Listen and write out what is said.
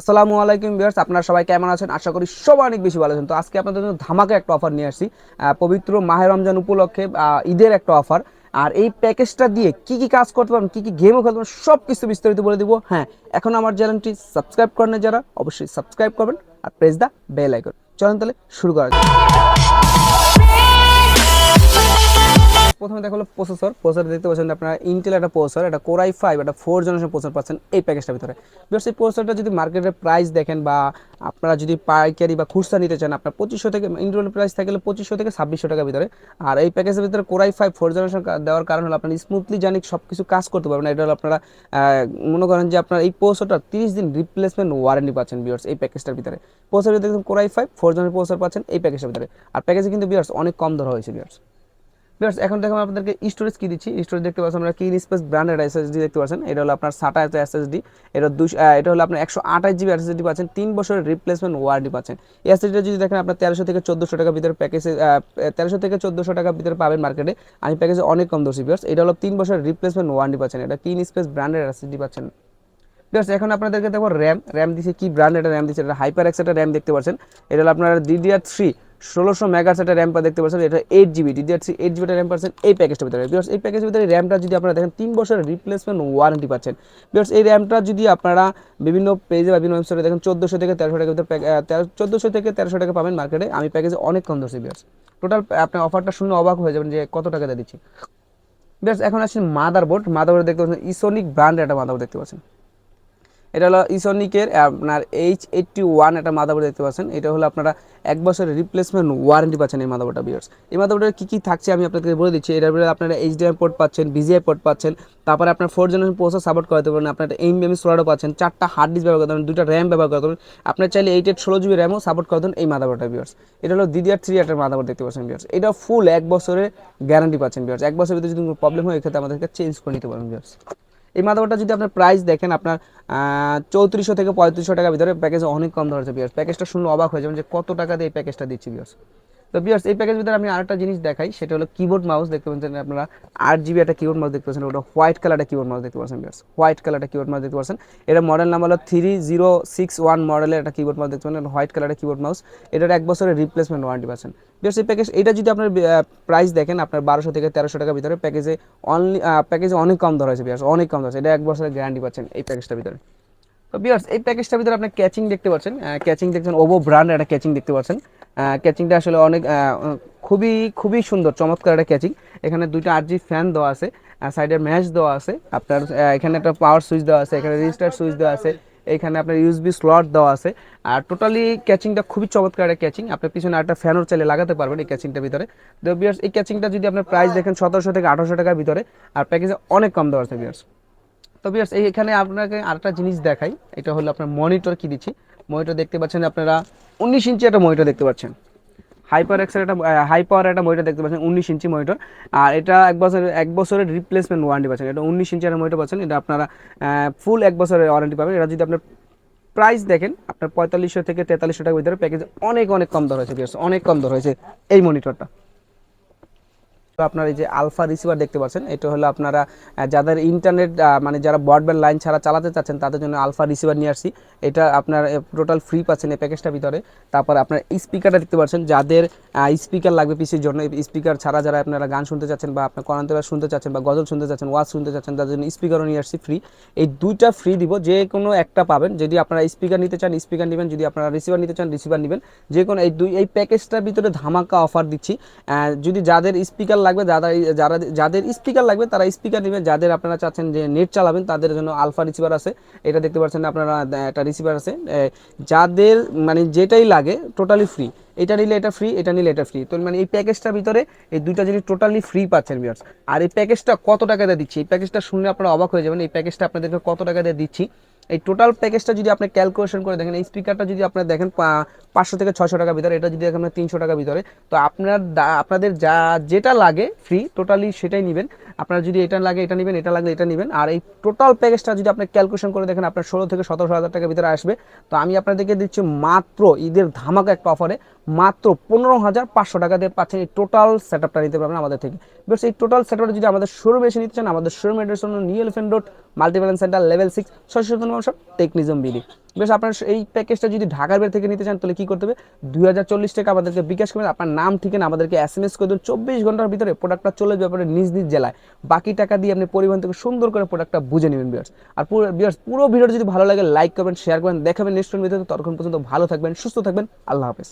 আসসালামু আলাইকুম ভিউয়ার্স, আপনারা সবাই কেমন আছেন? আশা করি সবাই অনেক বেশি ভালো আছেন। তো আজকে আপনাদের জন্য ধামাকা একটা অফার নিয়ে আসছি। পবিত্র মাহে রমজান উপলক্ষে ঈদের একটা অফার। আর এই প্যাকেজটা দিয়ে কি কি কাজ করতে পারবেন, কি কি গেমও খেলতে পারবেন, সব কিছু বিস্তারিত বলে দিব। হ্যাঁ, এখন আমার চ্যানেলটি সাবস্ক্রাইব করেন যারা, অবশ্যই সাবস্ক্রাইব করবেন আর প্রেস দ্য বেল আইকন। চলেন তাহলে শুরু করা যাক। প্রথমে দেখা হলো প্রসেসর দেখতে পাচ্ছেন আপনারা ইন্টেল একটা প্রসেসর, এটা কোর i5 একটা 4 জেনারেশন প্রসেসর পাচ্ছেন এই প্যাকেজটার ভিতরে। বিকজ এই প্রসেসরটা যদি মার্কেটের প্রাইস দেখেন বা আপনারা যদি পাইকারি বা খুচরা নিতে চান, আপনার 2500 থেকে ইন্ডিভিজুয়াল প্রাইস থাকলে 2500 থেকে 2600 টাকার ভিতরে। আর এই প্যাকেজের ভিতরে কোর i5 4 জেনারেশন দেওয়ার কারণ হলো আপনার স্মুথলি জানি সব কিছু কাজ করতে পারবেন। এটা হলো আপনারা মনে করেন যে আপনার এই প্রসেসরটা 30 দিন রিপ্লেসমেন্ট ওয়ারেন্টি পাচ্ছেন বিয়ার্স এই প্যাকেজটার ভিতরে। প্রসেসর দেখুন কোর i5 4 জেনারেশন প্রসেসর পাচ্ছেন এই প্যাকেজটার ভিতরে। আর প্যাকেজে কিন্তু বিয়ার্স অনেক কম ধরা হয়েছে বিয়ার্স। বিয়ার্স এখন দেখো আপনাদেরকে স্টোরেজ কি দিচ্ছি। স্টোরেজ দেখতে পাচ্ছেন আমরা কিন স্পেস ব্র্যান্ডেড এসএসডি দেখতে পাচ্ছেন। এটা হলো আপনার SATA এসএসডি। এটা হলো আপনার 128 জিবি এসএসডি পাচ্ছেন, 3 বছরের রিপ্লেসমেন্ট ওয়ারেন্টি পাচ্ছেন। এই এসএসডিটা যদি দেখেন আপনার 1300 থেকে 1400 টাকার ভিতরে প্যাকেজে 1300 থেকে 1400 টাকার ভিতরে পাবেন মার্কেটে। আমি প্যাকেজে অনেক কম ধরছি বিয়ার্স। এটা হলো 3 বছরের রিপ্লেসমেন্ট ওয়ারেন্টি পাচ্ছেন। এটা কিন স্পেস ব্র্যান্ডেড এসএসডি পাচ্ছেন। বিকজ এখন আপনাদেরকে দেখো র্যাম দিচ্ছে, কি ব্র্যান্ড এটা র্যাম দিচ্ছে, এটা হাইপার এক্স একটা র্যাম দেখতে পাচ্ছেন। এটা হলো আপনার DDR3 1600 মেগাহার্টজ একটা র্যাম দেখতে পাচ্ছেন। এটা 8 জিবি DDR3 8 জিবি র্যাম পাচ্ছেন এই প্যাকেজটার ভিতরে। বিকজ এই প্যাকেজের ভিতরে র্যামটা যদি আপনারা দেখেন 3 বছরের রিপ্লেসমেন্ট ওয়ারেন্টি পাচ্ছেন। বিকজ এই র্যামটা যদি আপনারা বিভিন্ন পেজে বা বিভিন্ন ওয়েবসাইটে দেখেন 1400 থেকে 1300 টাকার ভিতরে 1400 থেকে 1300 টাকা পাবেন মার্কেটে। আমি প্যাকেজে অনেক কম ধরছি বিকজ টোটাল আপনার অফারটা শুনে অবাক হয়ে যাবেন যে কত টাকা দিয়ে দিচ্ছি। বিকজ এখন আসছেন মাদারবোর্ড দেখতে পাচ্ছেন ইসোনিক ব্র্যান্ডের একটা মাদারবোর্ড দেখতে পাচ্ছেন। এটা হলো ইসোনিকের আপনার H81 একটা মাদারবোর্ড দেখতে পাচ্ছেন। এটা হলো আপনারা 1 বছরের রিপ্লেসমেন্ট ওয়ারেন্টি পাচ্ছেন এই মাদারবোর্ডটা বিয়ার্স। এই মাদারবোর্ডের কী কী থাকছে আমি আপনাদেরকে বলে দিচ্ছি। এটার ভিতরে আপনারা HDMI পোর্ট পাচ্ছেন, BGA পোর্ট পাচ্ছেন, তারপরে আপনার 4 জেনারেশন প্রসেসর সাপোর্ট করাতে পারবেন, আপনার NVMe স্লটও পাচ্ছেন, 4টা হার্ড ডিস্ক ব্যবহার করতে পারবেন, 2টা র্যাম ব্যবহার করতে পারবেন। আপনার চাইলে 8 জিবি র্যামও সাপোর্ট করতেন এই মাদারবোর্ডটা বিয়ার্স। এটা হলো DDR3 একটা মাদারবোর্ড দেখতে পাচ্ছেন বিয়ার্স। এটা ফুল 1 বছরের গ্যারান্টি পাচ্ছেন বিয়ার্স। 1 বছরের ভিতরে যদি কোনো প্রবলেম হয় এক্ষেত্রে আমাদেরকে চেঞ্জ করে নিতে পারবেন বিয়ার্স। এই মাদারবোর্ডটা যদি আপনার প্রাইস দেখেন আপনার 3400 থেকে 3500 টাকার ভিতরে প্যাকেজে অনেক কম ধরেছে বিয়ার্স। প্যাকেজটা শুনলে অবাক হয়ে যাবেন যে কত টাকা দিয়ে এই প্যাকেজটা দিচ্ছি বিয়ার্স। তো বিয়ার্স এই প্যাকেজের ভিতরে আমি আরেকটা জিনিস দেখাই, সেটা হলো কিবোর্ড মাউস দেখতে পাচ্ছেন আপনারা 8 জিবি একটা কিবোর্ড মাউস দেখতে পাচ্ছেন। ওটা হোয়াইট কালারটা কিবোর্ড মাউস দেখতে পাচ্ছেন বিয়ার্স। হোয়াইট কালারটা কিবোর্ড মাউস দেখতে পাচ্ছেন। এটা মডেল নাম হলো 3061 মডেলের একটা কিবোর্ড মাউস দেখতে পাচ্ছেন, হোয়াইট কালারের কিবোর্ড মাউস। এটার 1 বছরের রিপ্লেসমেন্ট ওয়ারেন্টি পাচ্ছেন বিয়ার্স। এই প্যাকেজ এটা যদি আপনার প্রাইস দেখেন আপনার 1200 থেকে 1300 টাকার ভিতরে প্যাকেজে অনেক কম ধরা হয়েছে বিয়ার্স, অনেক কম ধরা হয়েছে। এটা 1 বছরের গ্যারান্টি পাচ্ছেন এই প্যাকেজটার ভিতরে। তো বিয়ার্স এই প্যাকেজটার ভিতরে আপনি ক্যাচিং দেখতে পাচ্ছেন, ক্যাচিং দেখছেন ওভো ব্র্যান্ড একটা ক্যাচিং দেখতে পাচ্ছেন। ক্যাচিংটা আসলে অনেক খুবই খুবই সুন্দর, চমৎকার একটা ক্যাচিং। এখানে 2টা RGB ফ্যান দেওয়া আছে, সাইডে ম্যাচ দেওয়া আছে আপনার, এখানে একটা পাওয়ার সুইচ দেওয়া আছে, এখানে রেজিস্টার সুইচ দেওয়া আছে, এখানে আপনার USB স্লট দেওয়া আছে। আর টোটালি ক্যাচিংটা খুবই চমৎকার একটা ক্যাচিং। আপনার পিছনে একটা ফ্যানও চাইলে লাগাতে পারবেন এই ক্যাচিংটার ভিতরে। তো বিয়ার্স এই ক্যাচিংটা যদি আপনার প্রাইস দেখেন 1700 থেকে 1800 টাকার ভিতরে, আর প্যাকেজে অনেক কম দেওয়া আছে বিয়ার্স। তো ভিউয়ার্স এইখানে আপনাকে আরেকটা জিনিস দেখাই, এটা হলো আপনার মনিটর কি দিচ্ছি। মনিটর দেখতে পাচ্ছেন আপনারা 19 ইঞ্চি একটা মনিটর দেখতে পাচ্ছেন। হাই পাওয়ার একটা মনিটর দেখতে পাচ্ছেন, 19 ইঞ্চি মনিটর। আর এটা 1 বছরের রিপ্লেসমেন্ট ওয়ারেন্টি পাচ্ছেন। এটা 19 ইঞ্চি একটা মনিটর পাচ্ছেন। এটা আপনারা ফুল 1 বছরের ওয়ারেন্টি পাবেন। এটা যদি আপনার প্রাইস দেখেন আপনার 4500 থেকে 4300 টাকার ভিতরে প্যাকেজ অনেক অনেক কম দর হয়েছে ভিউয়ার্স, অনেক কম দর হয়েছে এই মনিটরটা। তো আপনার এই যে আলফা রিসিভার দেখতে পাচ্ছেন, এটা হলো আপনারা যাদের ইন্টারনেট মানে যারা ব্রডব্যান্ড লাইন ছাড়া চালাতে চাচ্ছেন তাদের জন্য আলফা রিসিভার নিয়ে আসছি। এটা আপনার টোটাল ফ্রি পাচ্ছেন এই প্যাকেজটার ভিতরে। তারপর আপনার স্পিকারটা দেখতে পাচ্ছেন, যাদের স্পিকার লাগবে পিসির জন্য, স্পিকার ছাড়া যারা আপনারা গান শুনতে চাচ্ছেন বা আপনার কোরআন শুনতে চাচ্ছেন বা গজল শুনতে চাচ্ছেন, ওয়াজ শুনতে চাচ্ছেন, তাদের জন্য স্পিকারও নিয়ে আসছি ফ্রি। এই 2টা ফ্রি দিব, যে কোনো একটা পাবেন। যদি আপনারা স্পিকার নিতে চান স্পিকার নেবেন, যদি আপনারা রিসিভার নিতে চান রিসিভার নেবেন। যে কোনো এই প্যাকেজটার ভিতরে ধামাকা অফার দিচ্ছি। যদি যাদের স্পিকার লাগবে, যাদের স্পিকার লাগবে তারা স্পিকার নেবেন। যাদের আপনারা চাচ্ছেন যে নেট চালাবেন তাদের জন্য আলফা রিসিভার আছে, এটা দেখতে পাচ্ছেন আপনারা একটা রিসিভার আছে। যাদের মানে যেটাই লাগে টোটালি ফ্রি, এটা নিলে এটা ফ্রি, এটা নিলে এটা ফ্রি। তো মানে এই প্যাকেজটার ভিতরে এই 2টা জিনিস টোটালি ফ্রি পাচ্ছেন ভিউয়ার্স। আর এই প্যাকেজটা কত টাকা দিয়ে দিচ্ছি, এই প্যাকেজটা শুনলে আপনারা অবাক হয়ে যাবেন। এই প্যাকেজটা আপনাদেরকে কত টাকা দিয়ে দিচ্ছি, এই টোটাল প্যাকেজটা যদি আপনি ক্যালকুলেশন করে দেখেন, এই স্পিকারটা যদি আপনারা দেখেন 500 থেকে 600 টাকার ভিতরে, এটা যদি দেখেন 300 টাকার ভিতরে, তো আপনাদের যেটা লাগে ফ্রি টোটালি সেটাই নেবেন। আপনার যদি এটা লাগে এটা নেবেন, এটা লাগলে এটা নেবেন। আর এই টোটাল প্যাকেজটা যদি আপনি ক্যালকুলেশন করে দেখেন আপনার 16 থেকে 17 হাজার টাকার ভিতরে আসবে। তো আমি আপনাদেরকে দিচ্ছি মাত্র ঈদের ধামাকা একটা অফারে মাত্র 15,500 টাকা দিয়ে পাচ্ছেন এই টোটাল সেটআপটা নিতে পারবেন আমাদের থেকে। বিকজ এই টোটাল সেটআপটা যদি আমাদের শোরুমে এসে নিতে চান, আমাদের শোরুম অ্যাড্রেস হলো New Elephant Road, Multiplan Center, level 6, 6 Technism BD. বেশ আপনার এই প্যাকেজটা যদি ঢাকার বাইরে থেকে নিতে চান তাহলে কী করতে হবে, 2040 টাকা আমাদেরকে বিকাশ করবেন, আপনার নাম ঠিকানা আমাদেরকে SMS করে দেবেন, 24 ঘন্টার ভিতরে প্রোডাক্টটা চলে যাবে আপনার নিজ নিজ জেলায়। বাকি টাকা দিয়ে আপনি পরিবহন থেকে সুন্দর করে প্রোডাক্টটা বুঝে নেবেন বিয়ার্স। আর পুরো ভিডিওটা যদি ভালো লাগে লাইক করবেন, শেয়ার করবেন, দেখাবেন নেক্সট ভিডিওতে। ততক্ষণ পর্যন্ত ভালো থাকবেন, সুস্থ থাকবেন, আল্লাহ হাফেজ।